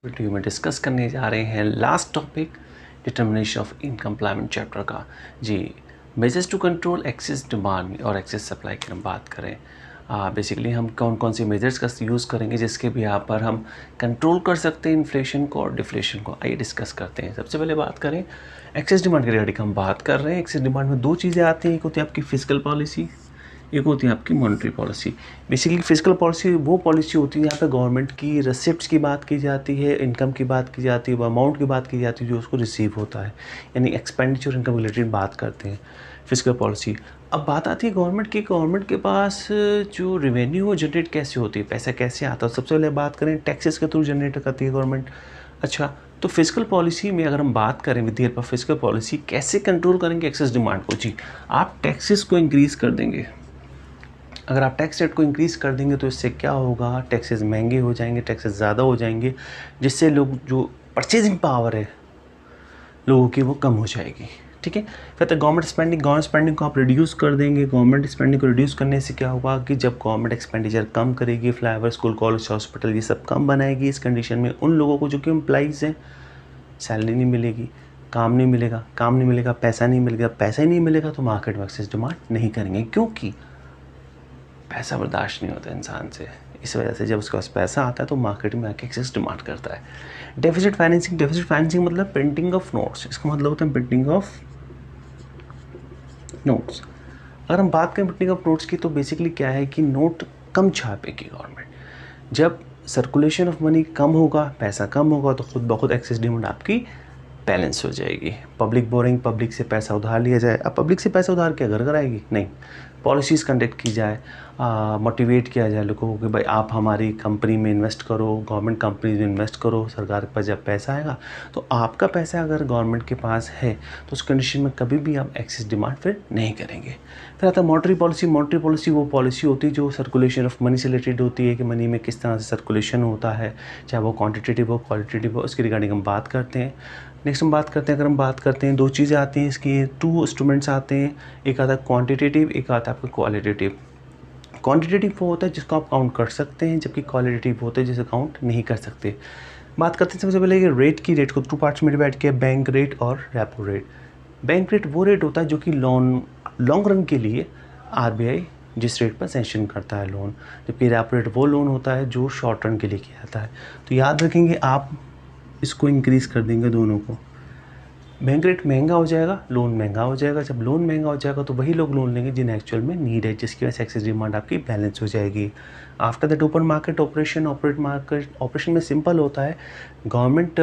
Video में discuss करने जा रहे हैं last topic determination of income employment chapter का। जी, measures to control excess demand और एक्सेस सप्लाई की हम बात करें। बेसिकली हम कौन कौन सी मेजर्स का यूज़ करेंगे जिसके भी यहाँ पर हम कंट्रोल कर सकते हैं इन्फ्लेशन को और डिफ्लेशन को। आइए डिस्कस करते हैं। सबसे पहले बात करें एक्सेस डिमांड के रिगार्डिंग हम बात कर रहे हैं। एक्सेस डिमांड में दो चीज़ें आती हैं, एक होती है आपकी फिजिकल पॉलिसी, एक होती है आपकी monetary policy. Basically physical policy वो पॉलिसी होती है जहाँ पे गवर्नमेंट की रिसिप्ट्स की बात की जाती है, इनकम की बात की जाती है, वो अमाउंट की बात की जाती है जो उसको रिसीव होता है, यानी एक्सपेंडिचर इनकम रिलेटेड बात करते हैं फिजिकल पॉलिसी। अब बात आती है गवर्नमेंट की, गवर्नमेंट के पास जो रेवेन्यू वो जनरेट कैसे होती है, पैसा कैसे आता है। सबसे पहले बात करें टैक्सेस के थ्रू जनरेट करती है गवर्नमेंट। अच्छा, तो फिजिकल पॉलिसी में अगर हम बात करें with the help of physical policy कैसे कंट्रोल करेंगे एक्सेस डिमांड को। जी, आप टैक्सेस को इंक्रीज़ कर देंगे। अगर आप टैक्स रेट को इंक्रीज़ कर देंगे तो इससे क्या होगा, टैक्सेस महंगे हो जाएंगे, टैक्सेस ज़्यादा हो जाएंगे, जिससे लोग जो परचेजिंग पावर है लोगों की वो कम हो जाएगी। ठीक है। फिर तो गवर्नमेंट स्पेंडिंग को आप रिड्यूस कर देंगे। गवर्नमेंट स्पेंडिंग को रिड्यूस करने से क्या होगा कि जब गवर्नमेंट एक्सपेंडिचर कम करेगी, फ्लाईओवर, स्कूल, कॉलेज, हॉस्पिटल ये सब कम बनाएगी, इस कंडीशन में उन लोगों को जो कि एम्प्लॉइज़ हैं सैलरी नहीं मिलेगी, काम नहीं मिलेगा, पैसा नहीं मिलेगा, पैसा ही नहीं मिलेगा तो मार्केट में एक्सेस डिमांड नहीं करेंगे, क्योंकि पैसा बर्दाश्त नहीं होता इंसान से। इस वजह से जब उसके पास पैसा आता है तो मार्केट में आके एक्सेस डिमांड करता है। डेफिसिट फाइनेंसिंग मतलब प्रिंटिंग ऑफ नोट्स। इसका मतलब होता है प्रिंटिंग ऑफ नोट्स। अगर हम बात करें प्रिंटिंग ऑफ नोट्स की तो बेसिकली क्या है कि नोट कम छापेगी गवर्नमेंट। जब सर्कुलेशन ऑफ मनी कम होगा, पैसा कम होगा तो खुद ब खुद एक्सेस डिमांड आपकी बैलेंस हो जाएगी। पब्लिक बोरिंग, पब्लिक से पैसा उधार लिया जाए। अब पब्लिक से पैसा उधार क्या घर आएगी? नहीं, पॉलिसीज़ कंडक्ट की जाए, मोटिवेट किया जाए लोगों को कि भाई आप हमारी कंपनी में इन्वेस्ट करो, गवर्नमेंट कंपनी में इन्वेस्ट करो। सरकार के पास जब पैसा आएगा तो आपका पैसा अगर गवर्नमेंट के पास है तो उस कंडीशन में कभी भी आप एक्सेस डिमांड फिर नहीं करेंगे। फिर आता है मॉनेटरी पॉलिसी वो पॉलिसी होती है जो सर्कुलेशन ऑफ मनी से रिलेटेड होती है कि मनी में किस तरह से सर्कुलेशन होता है, चाहे वो क्वान्टिटेटिव हो क्वालिटेटिव हो, उसकी रिगार्डिंग हम बात करते हैं। नेक्स्ट हम बात करते हैं दो चीज़ें आती हैं इसकी, टू इंस्ट्रूमेंट्स आते हैं, एक आता है क्वांटिटेटिव, एक आता है आपका क्वालिटेटिव। क्वांटिटेटिव वो होता है जिसको आप काउंट कर सकते हैं, जबकि क्वालिटेटिव होता है जिसे काउंट नहीं कर सकते। बात करते हैं सबसे पहले कि रेट को टू पार्ट्स में डिवाइड किया, बैंक रेट और रेपो रेट। बैंक रेट वो रेट होता है जो कि लॉन्ग रन के लिए आरबीआई जिस रेट पर सैंक्शन करता है लोन, जबकि रेपो रेट वो लोन होता है जो शॉर्ट रन के लिए किया जाता है। तो याद रखेंगे आप इसको इंक्रीज़ कर देंगे दोनों को। बैंक रेट महंगा हो जाएगा, लोन महंगा हो जाएगा। जब लोन महंगा हो जाएगा तो वही लोग लोन लेंगे जिन्हें एक्चुअल में नीड है, जिसकी वजह से एक्सेस डिमांड आपकी बैलेंस हो जाएगी। After that open market operation में सिंपल होता है। गवर्नमेंट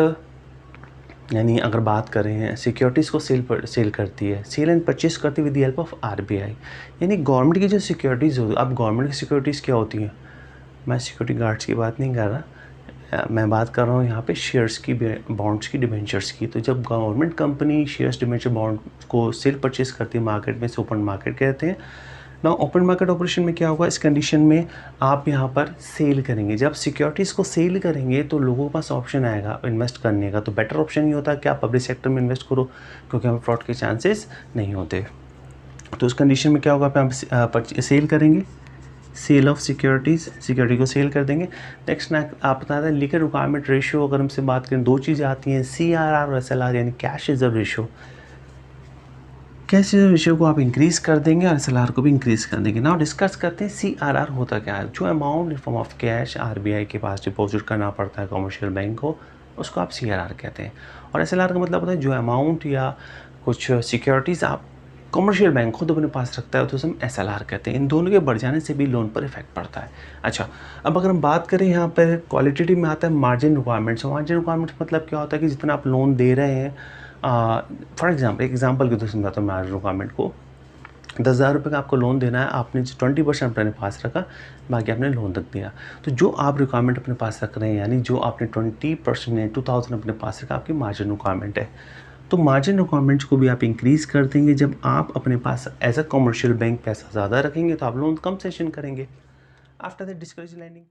यानी अगर बात करें सिक्योरिटीज़ को सेल करती है, सेल एंड परचेस करती है with the help of RBI. यानी गवर्नमेंट की जो सिक्योरिटीज़ होती है, अब गवर्नमेंट की सिक्योरिटीज़ क्या होती हैं, मैं सिक्योरिटी गार्ड्स की बात नहीं कर रहा, मैं बात कर रहा हूँ यहाँ पे शेयर्स की, बॉन्ड्स की, डिबेंचर्स की। तो जब government company shares, debenture, bond को सेल परचेस करती है मार्केट में, से ओपन मार्केट कहते हैं ना। ओपन मार्केट ऑपरेशन में क्या होगा, इस कंडीशन में आप यहाँ पर सेल करेंगे। जब सिक्योरिटीज़ को सेल करेंगे तो लोगों के पास ऑप्शन आएगा इन्वेस्ट करने का। तो बेटर ऑप्शन ये होता है कि आप पब्लिक सेक्टर में इन्वेस्ट करो, क्योंकि हमें फ्रॉड के चांसेस नहीं होते। तो उस कंडीशन में क्या होगा, आप सेल करेंगे, सेल ऑफ सिक्योरिटी को सेल कर देंगे। नेक्स्ट आप बता दें लीगल रिक्वायरमेंट रेशियो। अगर हमसे बात करें दो चीज़ें आती हैं, CRR और SLR, यानी cash reserve ratio. Cash reserve ratio को आप इंक्रीज़ कर देंगे और SLR को भी इंक्रीज़ कर देंगे। नाउ डिस्कस करते हैं CRR होता क्या है। जो amount in form of cash RBI के पास डिपॉजिट करना पड़ता है कमर्शियल बैंक को, उसको आप CRR कहते हैं। और SLR का मतलब होता है जो अमाउंट या कुछ सिक्योरिटीज़ आप कमर्शियल बैंक खुद अपने पास रखता है तो उसे हम SLR कहते हैं। इन दोनों के बढ़ जाने से भी लोन पर इफेक्ट पड़ता है। अच्छा, अब अगर हम बात करें यहाँ पर क्वालिटेटिव में आता है मार्जिन रिक्वायरमेंट्स। मार्जिन रिक्वायरमेंट्स मतलब क्या होता है कि जितना आप लोन दे रहे हैं, फॉर एग्जाम्पल के तो समझाता हूँ मार्जिन रिक्वायरमेंट को। 10,000 रुपये का आपको लोन देना है, आपने 20% अपने पास रखा, बाकी आपने लोन रख दिया। तो जो आप रिक्वायरमेंट अपने पास रख रहे हैं, यानी जो आपने 20% या 2,000 अपने पास रखा, आपकी मार्जिन रिक्वायरमेंट है। तो मार्जिन रिक्वायरमेंट्स को भी आप इंक्रीज़ कर देंगे। जब आप अपने पास एज अ कमर्शियल बैंक पैसा ज़्यादा रखेंगे तो आप लोन कम सेशन करेंगे। After that discourage landing.